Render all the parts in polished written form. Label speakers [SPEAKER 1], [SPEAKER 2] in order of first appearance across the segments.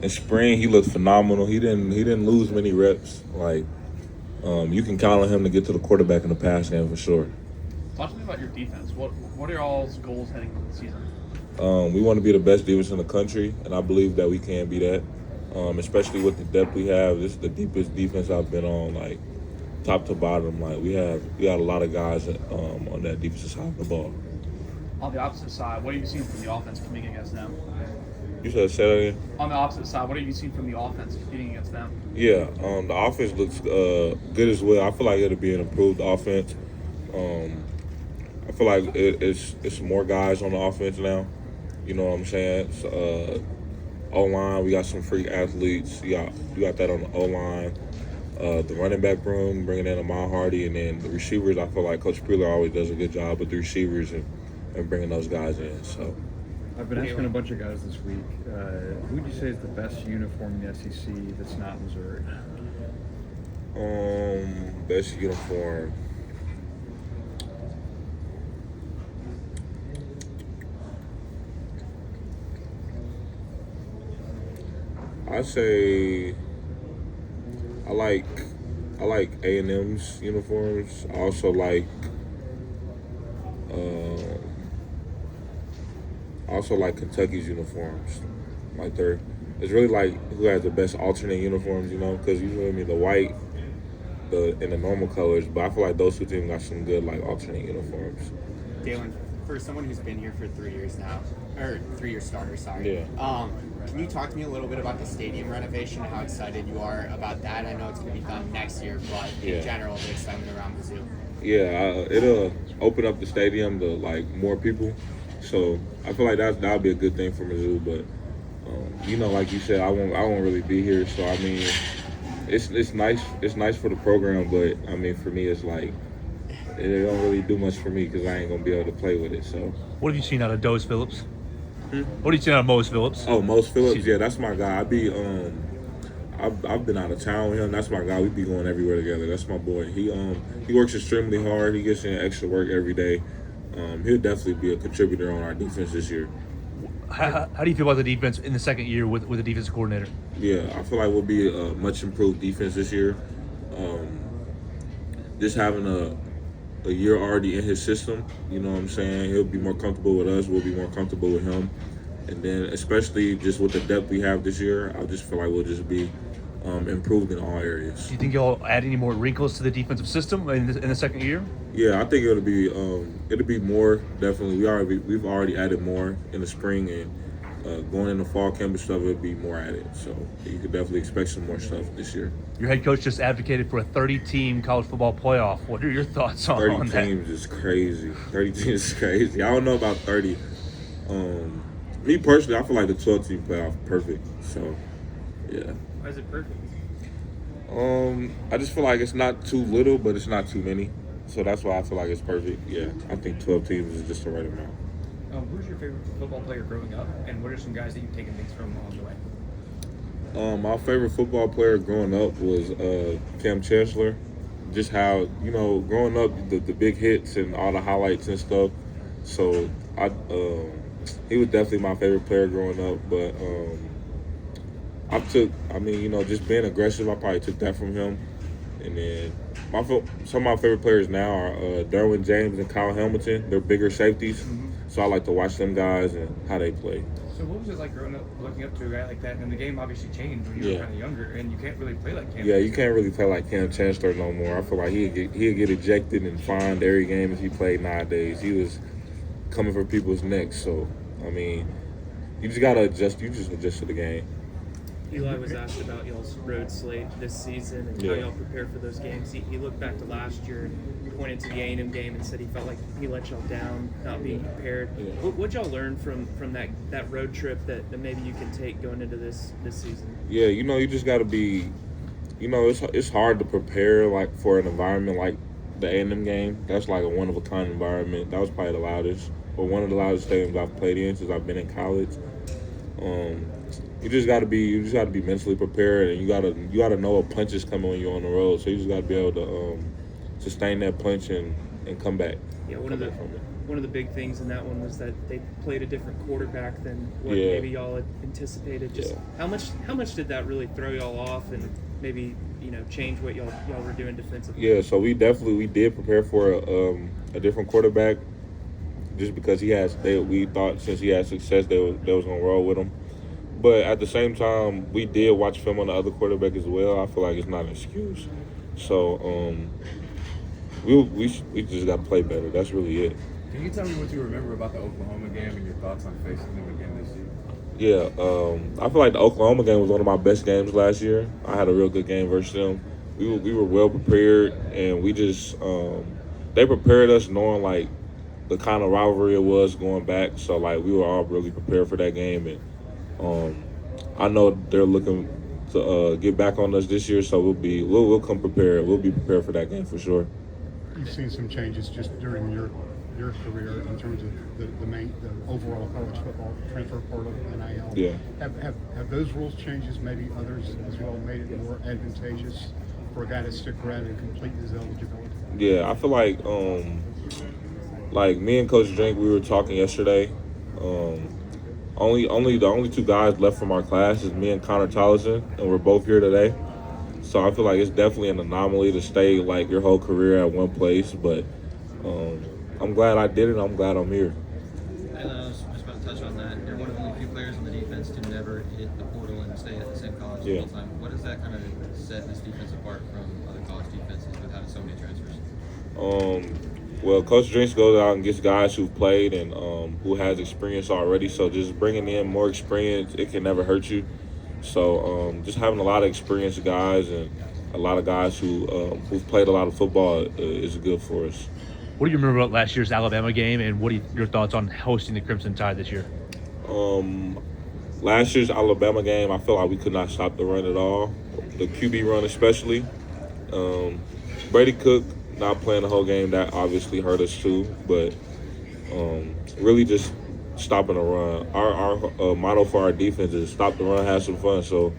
[SPEAKER 1] In spring, he looked phenomenal. He didn't lose many reps. Like you can count on him to get to the quarterback in the pass game for sure.
[SPEAKER 2] Talk to me about your defense. What are y'all's goals heading into the season?
[SPEAKER 1] We want to be the best defense in the country, and I believe that we can be that. Especially with the depth we have. This is the deepest defense I've been on, like top to bottom. Like we got a lot of guys on that defensive side of the ball.
[SPEAKER 2] On the opposite side, what have you seen from the offense competing against them?
[SPEAKER 1] You said say that again?
[SPEAKER 2] On the opposite side, what have you seen from the offense competing against them?
[SPEAKER 1] Yeah, the offense looks good as well. I feel like it'll be an improved offense. I feel like it's more guys on the offense now. You know what I'm saying? So, O-line, we got some freak athletes. You got that on the O-line. The running back room, bringing in Ahmad Hardy, and then the receivers. I feel like Coach Preeler always does a good job with the receivers and bringing those guys in. So
[SPEAKER 3] I've been asking a bunch of guys this week, who would you say is the best uniform in the SEC that's not Missouri?
[SPEAKER 1] Best uniform. I say I like A&M's uniforms. I also like Kentucky's uniforms. Like it's really like who has the best alternate uniforms, you know? Because you feel me, the white, and the normal colors. But I feel like those two teams got some good like alternate uniforms.
[SPEAKER 4] Daylan, for someone who's been here for 3 years now, or 3-year starter, sorry.
[SPEAKER 1] Yeah.
[SPEAKER 4] Can you talk to me a little bit about the stadium renovation, how excited you are about that? I know it's going to be done next year, but in general, the excitement around the zoo.
[SPEAKER 1] Yeah, it'll open up the stadium to like more people. So I feel like that'll be a good thing for Mizzou. But you know, like you said, I won't really be here. So I mean, it's nice. It's nice for the program, but I mean, for me, it's like it don't really do much for me because I ain't gonna be able to play with it. So
[SPEAKER 5] what have you seen out of Dose Phillips? What have you seen out of Mose Phillips?
[SPEAKER 1] Oh, Mose Phillips, yeah, that's my guy. I've been out of town with him. That's my guy. We be going everywhere together. That's my boy. He works extremely hard. He gets in extra work every day. He'll definitely be a contributor on our defense this year.
[SPEAKER 5] How do you feel about the defense in the second year with the defensive coordinator?
[SPEAKER 1] Yeah, I feel like we'll be a much improved defense this year. Just having a year already in his system, you know what I'm saying? He'll be more comfortable with us. We'll be more comfortable with him. And then especially just with the depth we have this year, I just feel like we'll just be improved in all areas.
[SPEAKER 5] Do you think you'll add any more wrinkles to the defensive system in the second year?
[SPEAKER 1] Yeah, I think it'll be more, definitely. We've already added more in the spring, and going into fall camp and stuff, it'll be more added. So you could definitely expect some more stuff this year.
[SPEAKER 5] Your head coach just advocated for a 30-team college football playoff. What are your thoughts on
[SPEAKER 1] 30
[SPEAKER 5] that?
[SPEAKER 1] 30 teams is crazy. 30 teams is crazy. I don't know about 30. Me personally, I feel like the 12-team playoff perfect. So, yeah.
[SPEAKER 2] Why is it perfect?
[SPEAKER 1] I just feel like it's not too little, but it's not too many. So that's why I feel like it's perfect. Yeah, I think 12 teams is just the right amount.
[SPEAKER 6] Who's your favorite football player growing up, and what are some guys that you've taken things from along the way?
[SPEAKER 1] My favorite football player growing up was Cam Chancellor. Just how, you know, growing up, the big hits and all the highlights and stuff. So he was definitely my favorite player growing up. But just being aggressive, I probably took that from him. And then some of my favorite players now are Derwin James and Kyle Hamilton. They're bigger safeties.
[SPEAKER 6] Mm-hmm.
[SPEAKER 1] So I like to watch them guys and how they play.
[SPEAKER 6] So what was it like growing up, looking up to a guy like that? And the game obviously changed when you were kind of younger, and you can't really play like Cam.
[SPEAKER 1] Yeah, you can't really play like Cam Chancellor no more. I feel like he'd get ejected and fined every game as he played nowadays. He was coming for people's necks. So, I mean, you just got to adjust. You just adjust to the game.
[SPEAKER 7] Eli was asked about y'all's road slate this season and how y'all prepare for those games. He looked back to last year and pointed to the A&M game and said he felt like he let y'all down, not being prepared.
[SPEAKER 1] Yeah.
[SPEAKER 7] What'd y'all learn from that road trip that maybe you can take going into this season?
[SPEAKER 1] Yeah, you know, you just got to be, you know, it's hard to prepare like for an environment like the A&M game. That's like a one-of-a-kind environment. That was probably the loudest, or one of the loudest stadiums I've played in since I've been in college. You just gotta be mentally prepared, and you gotta know a punch is coming when you're on the road. So you just gotta be able to sustain that punch and come back.
[SPEAKER 7] Yeah, one of the big things in that one was that they played a different quarterback than what
[SPEAKER 1] Yeah.
[SPEAKER 7] maybe y'all had anticipated. Just
[SPEAKER 1] Yeah.
[SPEAKER 7] how much did that really throw y'all off and maybe change what y'all were doing defensively?
[SPEAKER 1] Yeah, so we did prepare for a different quarterback, just because we thought since he had success they was gonna roll with him. But at the same time, we did watch film on the other quarterback as well. I feel like it's not an excuse. So we just got to play better. That's really it.
[SPEAKER 8] Can you tell me what you remember about the Oklahoma game and your thoughts on facing them again this year?
[SPEAKER 1] Yeah, I feel like the Oklahoma game was one of my best games last year. I had a real good game versus them. We were well prepared, and we just they prepared us knowing like the kind of rivalry it was going back. So like we were all really prepared for that game, and I know they're looking to get back on us this year. So we'll come prepared. We'll be prepared for that game for sure.
[SPEAKER 9] You've seen some changes just during your career in terms of the overall college football transfer portal, NIL.
[SPEAKER 1] Yeah.
[SPEAKER 9] Have those rules changes, maybe others as well, made it more advantageous for a guy to stick around and complete his eligibility?
[SPEAKER 1] Yeah, I feel like me and Coach Drink, we were talking yesterday. The only two guys left from our class is me and Connor Tollison, and we're both here today. So I feel like it's definitely an anomaly to stay like your whole career at one place, but I'm glad I did it. I'm glad I'm here.
[SPEAKER 10] And I was just about to touch on that. You're one of the only few players on the defense to never hit the portal and stay at the same college
[SPEAKER 1] Yeah.
[SPEAKER 10] full time. What does that kind of set this defense apart from other college defenses with having so many transfers?
[SPEAKER 1] Well, Coach Drinks goes out and gets guys who've played and who has experience already. So just bringing in more experience, it can never hurt you. So just having a lot of experienced guys and a lot of guys who've played a lot of football is good for us.
[SPEAKER 5] What do you remember about last year's Alabama game, and what are your thoughts on hosting the Crimson Tide this year?
[SPEAKER 1] Last year's Alabama game, I feel like we could not stop the run at all, the QB run especially. Brady Cook not playing the whole game, that obviously hurt us too, but really just stopping the run. Our motto for our defense is stop the run, have some fun. So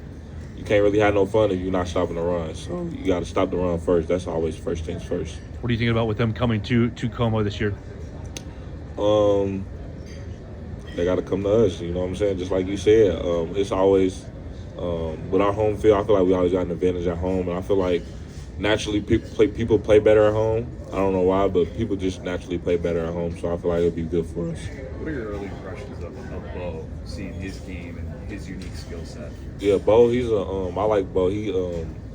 [SPEAKER 1] you can't really have no fun if you're not stopping the run. So you got to stop the run first. That's always first things first.
[SPEAKER 5] What are you thinking about with them coming to Como this year?
[SPEAKER 1] They got to come to us. You know what I'm saying? Just like you said, it's always with our home field. I feel like we always got an advantage at home, and I feel like naturally people play better at home. I don't know why, but people just naturally play better at home. So I feel like it'll be good for us.
[SPEAKER 8] What are your early impressions of Bo, seeing his game and his unique skill set?
[SPEAKER 1] Yeah, Bo, I like Bo.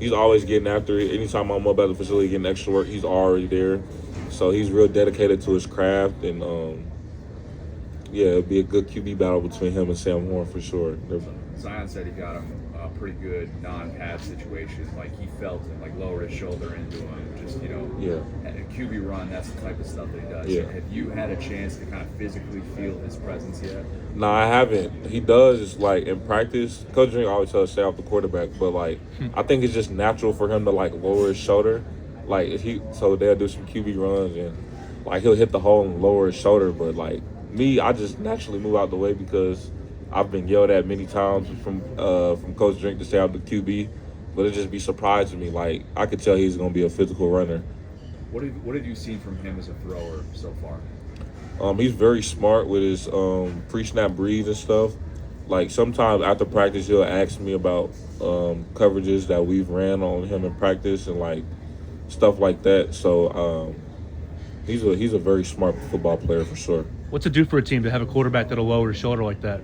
[SPEAKER 1] He's always getting after it. Anytime I'm up at the facility getting extra work, he's already there. So he's real dedicated to his craft, and yeah, it'll be a good QB battle between him and Sam Horn for sure.
[SPEAKER 8] Zion said he got him a pretty good non-pass situation. Like he felt it, like lowered his shoulder into him. Just
[SPEAKER 1] Yeah.
[SPEAKER 8] At a QB run, that's the type of stuff that he does.
[SPEAKER 1] Yeah.
[SPEAKER 8] So have you had a chance to kind of physically feel his presence yet?
[SPEAKER 1] No, I haven't. He does. It's like in practice, Coach Drink always tells us to stay off the quarterback, but like I think it's just natural for him to like lower his shoulder. Like so they'll do some QB runs and like he'll hit the hole and lower his shoulder, but like me, I just naturally move out the way because I've been yelled at many times from Coach Drink to stay out the QB, but it just be surprising me. Like I could tell he's gonna be a physical runner.
[SPEAKER 8] What have you seen from him as a thrower so far?
[SPEAKER 1] He's very smart with his pre-snap reads and stuff. Like sometimes after practice, he'll ask me about coverages that we've ran on him in practice and like stuff like that. So he's a very smart football player for sure.
[SPEAKER 5] What's it do for a team to have a quarterback that'll lower his shoulder like that?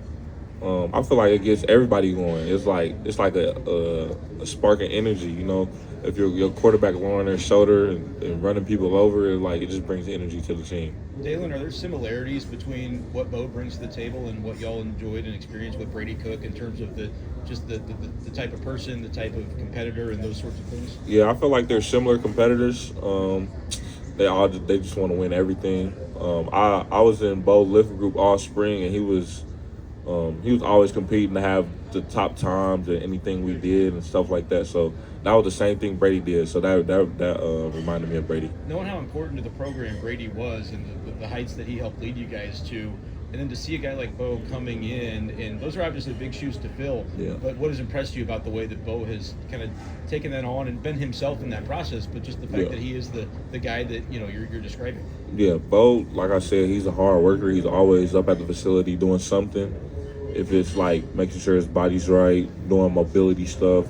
[SPEAKER 1] I feel like it gets everybody going. It's like a spark of energy, you know. If your quarterback lowering their shoulder and running people over, it just brings energy to the team.
[SPEAKER 11] Daylan, are there similarities between what Bo brings to the table and what y'all enjoyed and experienced with Brady Cook in terms of the type of person, the type of competitor, and those sorts of things?
[SPEAKER 1] Yeah, I feel like they're similar competitors. They just want to win everything. I was in Bo Lift group all spring, and he was always competing to have the top times and anything we did and stuff like that. So that was the same thing Brady did. So that reminded me of Brady.
[SPEAKER 11] Knowing how important to the program Brady was and the heights that he helped lead you guys to, and then to see a guy like Bo coming in, and those are obviously big shoes to fill.
[SPEAKER 1] Yeah.
[SPEAKER 11] But what has impressed you about the way that Bo has kind of taken that on and been himself in that process, but just the fact that he is the guy that you're describing?
[SPEAKER 1] Yeah, Bo, like I said, he's a hard worker. He's always up at the facility doing something. If it's like making sure his body's right, doing mobility stuff.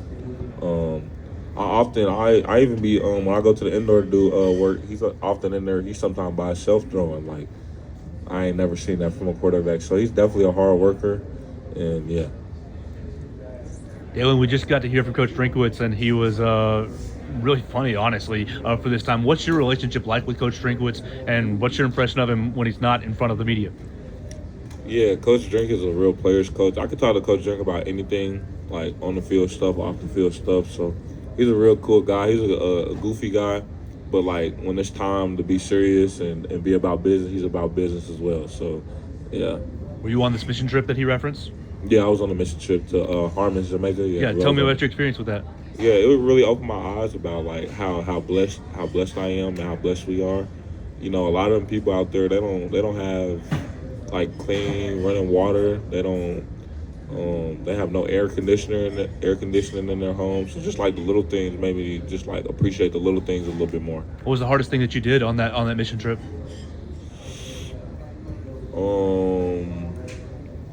[SPEAKER 1] I even be when I go to the indoor to do work, he's often in there. He's sometimes by himself throwing. Like, I ain't never seen that from a quarterback. So he's definitely a hard worker, and yeah.
[SPEAKER 5] Daylan, we just got to hear from Coach Drinkowitz, and he was really funny, honestly, for this time. What's your relationship like with Coach Drinkowitz, and what's your impression of him when he's not in front of the media?
[SPEAKER 1] Yeah, Coach Drink is a real player's coach. I could talk to Coach Drink about anything, like on the field stuff, off the field stuff. So he's a real cool guy. He's a goofy guy, but like when it's time to be serious and be about business, he's about business as well. So, yeah.
[SPEAKER 5] Were you on this mission trip that he referenced?
[SPEAKER 1] Yeah, I was on a mission trip to Harmon, Jamaica.
[SPEAKER 5] Yeah, tell me about your experience with that.
[SPEAKER 1] Yeah, it really opened my eyes about like how blessed I am and how blessed we are. You know, a lot of them people out there, they don't have like clean running water. They don't. They have no air conditioning in their homes. So just like the little things, maybe just like appreciate the little things a little bit more.
[SPEAKER 5] What was the hardest thing that you did on that mission trip?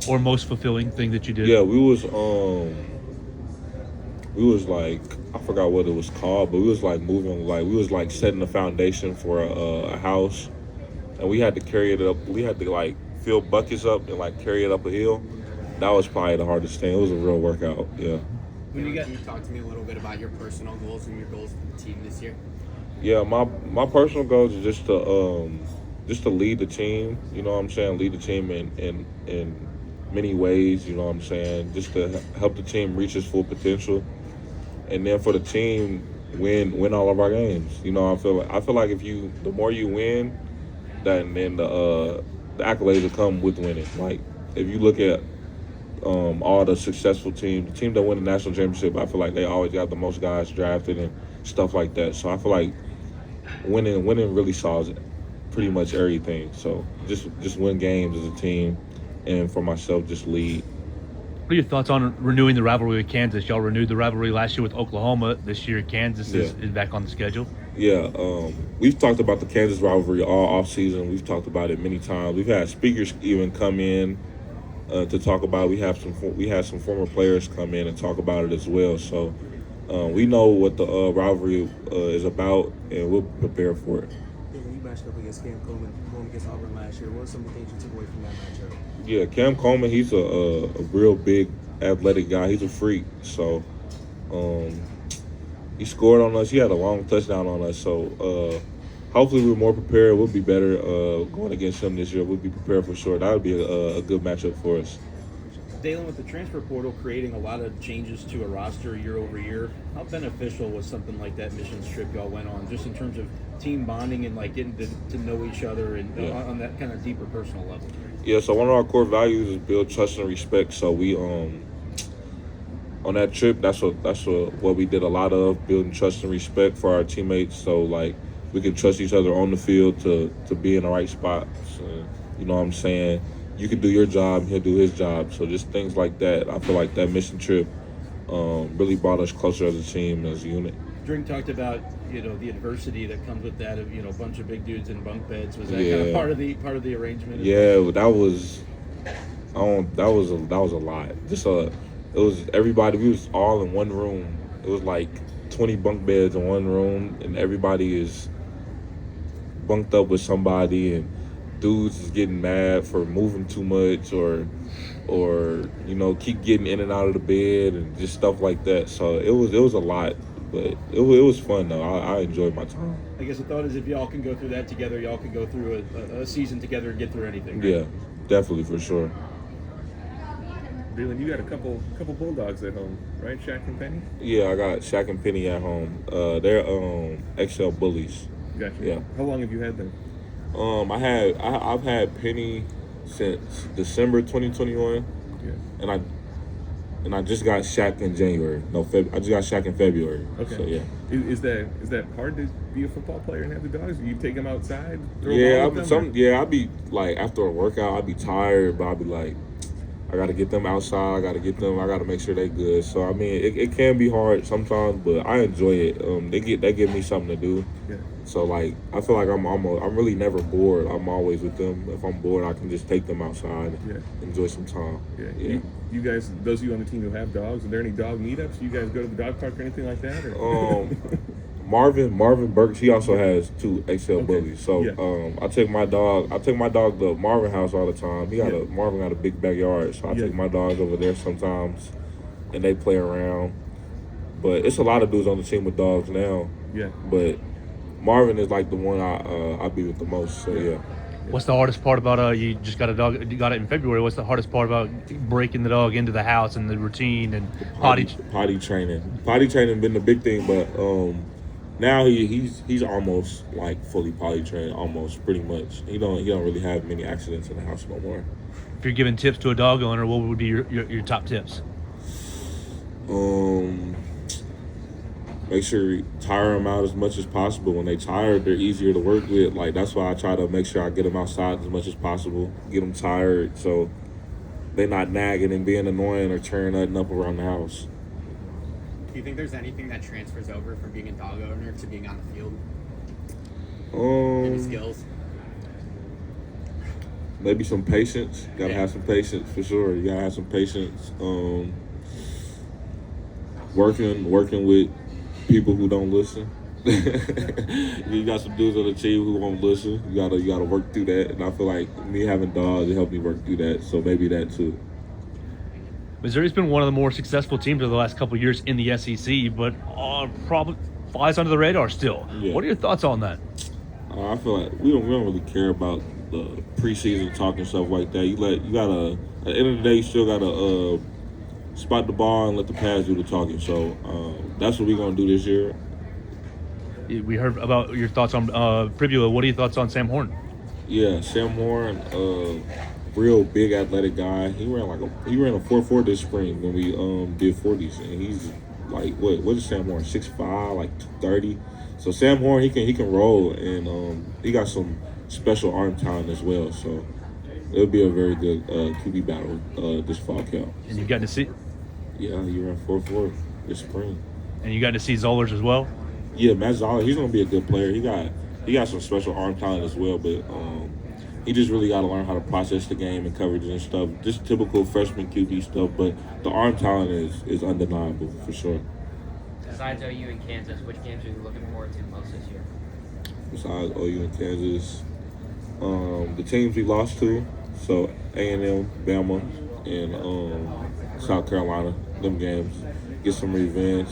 [SPEAKER 5] Or most fulfilling thing that you did?
[SPEAKER 1] Yeah, we was like, I forgot what it was called, but we was like moving, like we was like setting the foundation for a house, and we had to carry it up. We had to like fill buckets up and like carry it up a hill. That was probably the hardest thing. It was a real workout. Yeah.
[SPEAKER 4] Can you talk to me a little bit about your personal goals and your goals for the team this year?
[SPEAKER 1] Yeah, my personal goals is just to lead the team. You know what I'm saying? Lead the team in many ways. You know what I'm saying? Just to help the team reach its full potential, and then for the team win all of our games. You know, I feel like the more you win, then the accolades will come with winning. Like if you look at all the successful teams, the team that win the national championship, I feel like they always got the most guys drafted and stuff like that. So I feel like winning really solves pretty much everything. So just win games as a team, and for myself, just lead.
[SPEAKER 5] What are your thoughts on renewing the rivalry with Kansas? Y'all renewed the rivalry last year with Oklahoma. This year, Kansas is back on the schedule.
[SPEAKER 1] Yeah, we've talked about the Kansas rivalry all off season. We've talked about it many times. We've had speakers even come in to talk about it. We had some former players come in and talk about it as well. So we know what the rivalry is about, and we'll prepare for it.
[SPEAKER 12] You matched up against Cam Coleman going against Auburn last year. What are some of the things you took away from that matchup?
[SPEAKER 1] Yeah, Cam Coleman, he's a real big athletic guy. He's a freak. So he scored on us. He had a long touchdown on us. So hopefully we're more prepared. We'll be better going against him this year. We'll be prepared for sure. That would be a good matchup for us.
[SPEAKER 11] Daylan, with the transfer portal creating a lot of changes to a roster year over year, how beneficial was something like that missions trip y'all went on, just in terms of team bonding and like getting to know each other and on that kind of deeper personal level?
[SPEAKER 1] Yeah, so one of our core values is build trust and respect. So we on that trip, that's what we did a lot of, building trust and respect for our teammates. So like we can trust each other on the field to be in the right spots. You know what I'm saying? You can do your job, he'll do his job. So just things like that. I feel like that mission trip really brought us closer as a team, as a unit.
[SPEAKER 11] Drink talked about the adversity that comes with that of a bunch of big dudes in bunk beds. Was that kind of part of the arrangement?
[SPEAKER 1] Yeah, that was a lot. It was everybody. We was all in one room. It was like 20 bunk beds in one room, and everybody is bunked up with somebody, and dudes is getting mad for moving too much or keep getting in and out of the bed and just stuff like that. So it was a lot, but it was fun though. I enjoyed my time.
[SPEAKER 11] I guess the thought is if y'all can go through that together, y'all can go through a season together and get through anything. Right?
[SPEAKER 1] Yeah, definitely, for sure.
[SPEAKER 3] Daylan, you got a couple Bulldogs at home, right? Shaq and Penny?
[SPEAKER 1] Yeah, I got Shaq and Penny at home. They're XL bullies.
[SPEAKER 3] Gotcha.
[SPEAKER 1] Yeah.
[SPEAKER 3] How long have you had them?
[SPEAKER 1] I've had Penny since December 2021,
[SPEAKER 3] yeah.
[SPEAKER 1] and I just got Shaq in January. No, I just got Shaq in February.
[SPEAKER 13] Okay.
[SPEAKER 1] So yeah.
[SPEAKER 13] Is that hard to be a football player and have the dogs? Do you take them outside?
[SPEAKER 1] I'd be like after a workout, I'd be tired, but I'd be like, I gotta get them outside. I gotta make sure they good. So I mean, it can be hard sometimes, but I enjoy it. They give me something to do.
[SPEAKER 13] Yeah.
[SPEAKER 1] So like, I feel like I'm really never bored. I'm always with them. If I'm bored, I can just take them outside, and enjoy some time.
[SPEAKER 13] Yeah. You guys, those of you on the team who have dogs, are there any dog meetups? You guys go to the dog park or anything like that? Or?
[SPEAKER 1] Marvin Burks, he also has 2 XL bullies. So I take my dog to Marvin house all the time. Marvin got a big backyard, so I take my dogs over there sometimes, and they play around. But it's a lot of dudes on the team with dogs now.
[SPEAKER 13] Yeah.
[SPEAKER 1] But Marvin is like the one I be with the most. So yeah.
[SPEAKER 5] What's the hardest part about you just got a dog? You got it in February. What's the hardest part about breaking the dog into the house and the routine and potty
[SPEAKER 1] training? Potty training been the big thing, but now he's almost like fully potty trained, almost pretty much. He don't really have many accidents in the house no more.
[SPEAKER 5] If you're giving tips to a dog owner, what would be your top tips?
[SPEAKER 1] Make sure you tire them out as much as possible. When they tired, they're easier to work with. Like, that's why I try to make sure I get them outside as much as possible. Get them tired so they're not nagging and being annoying or tearing nothing up around the house.
[SPEAKER 4] Do you think there's anything that transfers over from being a dog owner to being on the field? Any skills?
[SPEAKER 1] Maybe some patience. Gotta have some patience for sure. You gotta have some patience. Working with people who don't listen. You got some dudes on the team who won't listen. You gotta work through that, and I feel like me having dogs helped me work through that. So maybe that too.
[SPEAKER 5] Missouri's been one of the more successful teams over the last couple of years in the SEC, but probably flies under the radar still. Yeah. What are your thoughts on that?
[SPEAKER 1] I feel like we don't really care about the preseason talk and stuff like that. You gotta at the end of the day, you still gotta spot the ball and let the pads do the talking. So that's what we're gonna do this year.
[SPEAKER 5] We heard about your thoughts on Pribula. What are your thoughts on Sam Horn?
[SPEAKER 1] Yeah, Sam Horn, real big athletic guy. He ran a 4.4 this spring when we did 40s, and he's like what is Sam Horn? 6'5", like 230. So Sam Horn, he can roll, and he got some special arm talent as well. So it'll be a very good QB battle this fall camp.
[SPEAKER 5] And you got to see.
[SPEAKER 1] Yeah, he ran 4.4 this spring.
[SPEAKER 5] And you got to see Zollers as well?
[SPEAKER 1] Yeah, Matt Zoller, he's going to be a good player. He got some special arm talent as well, but he just really got to learn how to process the game and coverage and stuff. Just typical freshman QB stuff, but the arm talent is undeniable for sure.
[SPEAKER 14] Besides OU and Kansas, which games are you looking forward to most this year?
[SPEAKER 1] Besides OU and Kansas, the teams we lost to, so A&M, Bama, and South Carolina, them games. Get some revenge.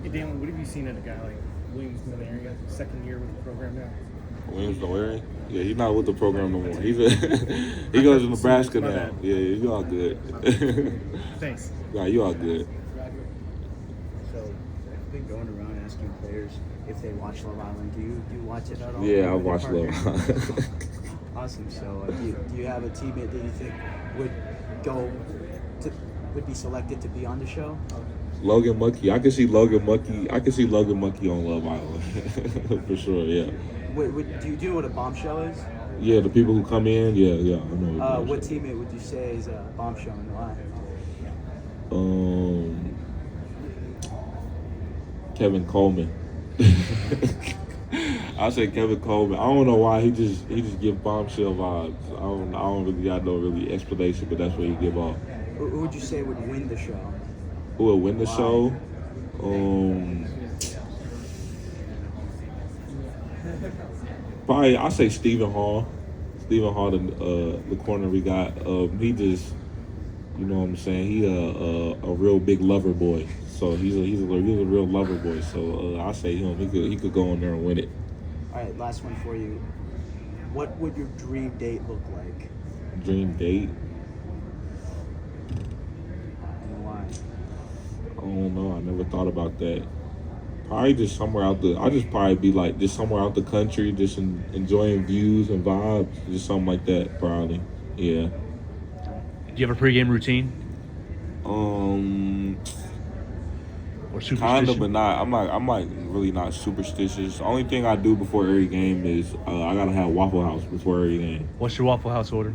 [SPEAKER 6] Hey, Daylan, what have you seen in a guy like Williams Nwaneri, second year with the program now?
[SPEAKER 1] Williams Nwaneri? Yeah, he's not with the program no more. He goes to Nebraska now. Yeah, you all good.
[SPEAKER 6] Thanks.
[SPEAKER 1] Yeah, you all good.
[SPEAKER 15] So, I've been going around asking players if they watch Love Island. Do you watch it at all?
[SPEAKER 1] Yeah, I watch Love Island.
[SPEAKER 15] Awesome. So, do you have a teammate that you think would be selected to be on the show?
[SPEAKER 1] Logan Muckey. I can see Logan Muckey on Love Island for sure. Yeah.
[SPEAKER 15] Do you know what a bombshell is?
[SPEAKER 1] Yeah, the people who come in. Yeah, I know.
[SPEAKER 15] What teammate would you say is a bombshell and why?
[SPEAKER 1] Kevin Coleman. I say Kevin Coleman. I don't know why he just give bombshell vibes. I don't really got no really explanation, but that's what he give off.
[SPEAKER 15] Who would you say would win the show?
[SPEAKER 1] Who would win the show? Probably I say Stephen Hall. Stephen Hall, the corner we got. He just, you know what I'm saying. He a real big lover boy. So he's a real lover boy. So I say him. He could go in there and win it.
[SPEAKER 15] All right, last one for you. What would your dream date look like?
[SPEAKER 1] Dream date?
[SPEAKER 15] And why?
[SPEAKER 1] I don't know. I never thought about that. Probably just somewhere out I'll just probably be like just somewhere out the country, just enjoying views and vibes, just something like that. Probably, yeah.
[SPEAKER 5] Do you have a pregame routine or
[SPEAKER 1] Kind of,
[SPEAKER 5] superstition?
[SPEAKER 1] but not. I'm like really not superstitious. Only thing I do before every game is I gotta have Waffle House before every game.
[SPEAKER 5] What's your Waffle House order?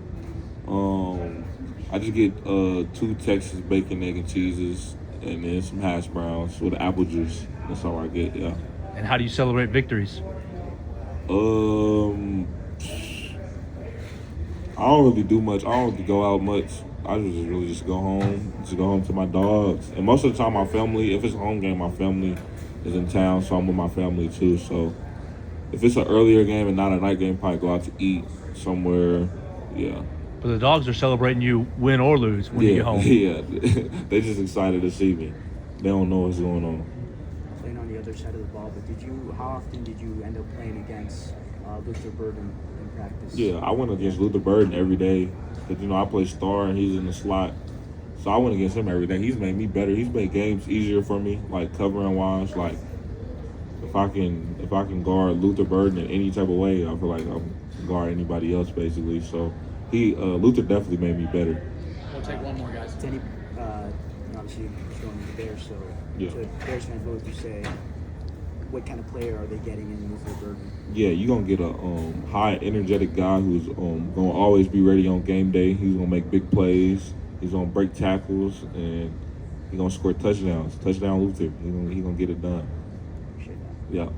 [SPEAKER 1] I just get 2 Texas bacon, egg, and cheeses, and then some hash browns with apple juice. That's all I get. Yeah.
[SPEAKER 5] And how do you celebrate victories?
[SPEAKER 1] I don't really do much. I don't really go out much. I just go home. Just go home to my dogs. And most of the time, my family. If it's a home game, my family is in town, so I'm with my family too. So if it's an earlier game and not a night game, probably go out to eat somewhere. Yeah.
[SPEAKER 5] But the dogs are celebrating you, win or lose, when you get home.
[SPEAKER 1] Yeah. They just excited to see me. They don't know what's going on.
[SPEAKER 15] Playing on the other side of the ball, but how often did you end up playing against Luther Burden in practice?
[SPEAKER 1] Yeah, I went against Luther Burden every day because I play star and he's in the slot, so I went against him every day. He's made me better. He's made games easier for me, like covering wise. Like if I can guard Luther Burden in any type of way, I feel like I can guard anybody else basically. So Luther definitely made me better.
[SPEAKER 2] We'll take one more, guys.
[SPEAKER 15] To any, obviously, you're going to the Bears, so
[SPEAKER 1] Yeah.
[SPEAKER 15] to Bears fans, what would you say? What kind of player are they getting in Luther Burden?
[SPEAKER 1] Yeah, you're going to get a high, energetic guy who's going to always be ready on game day. He's going to make big plays. He's going to break tackles, and he's going to score touchdowns. Touchdown Luther. He's going to get it done.
[SPEAKER 15] Appreciate that.
[SPEAKER 1] Yeah.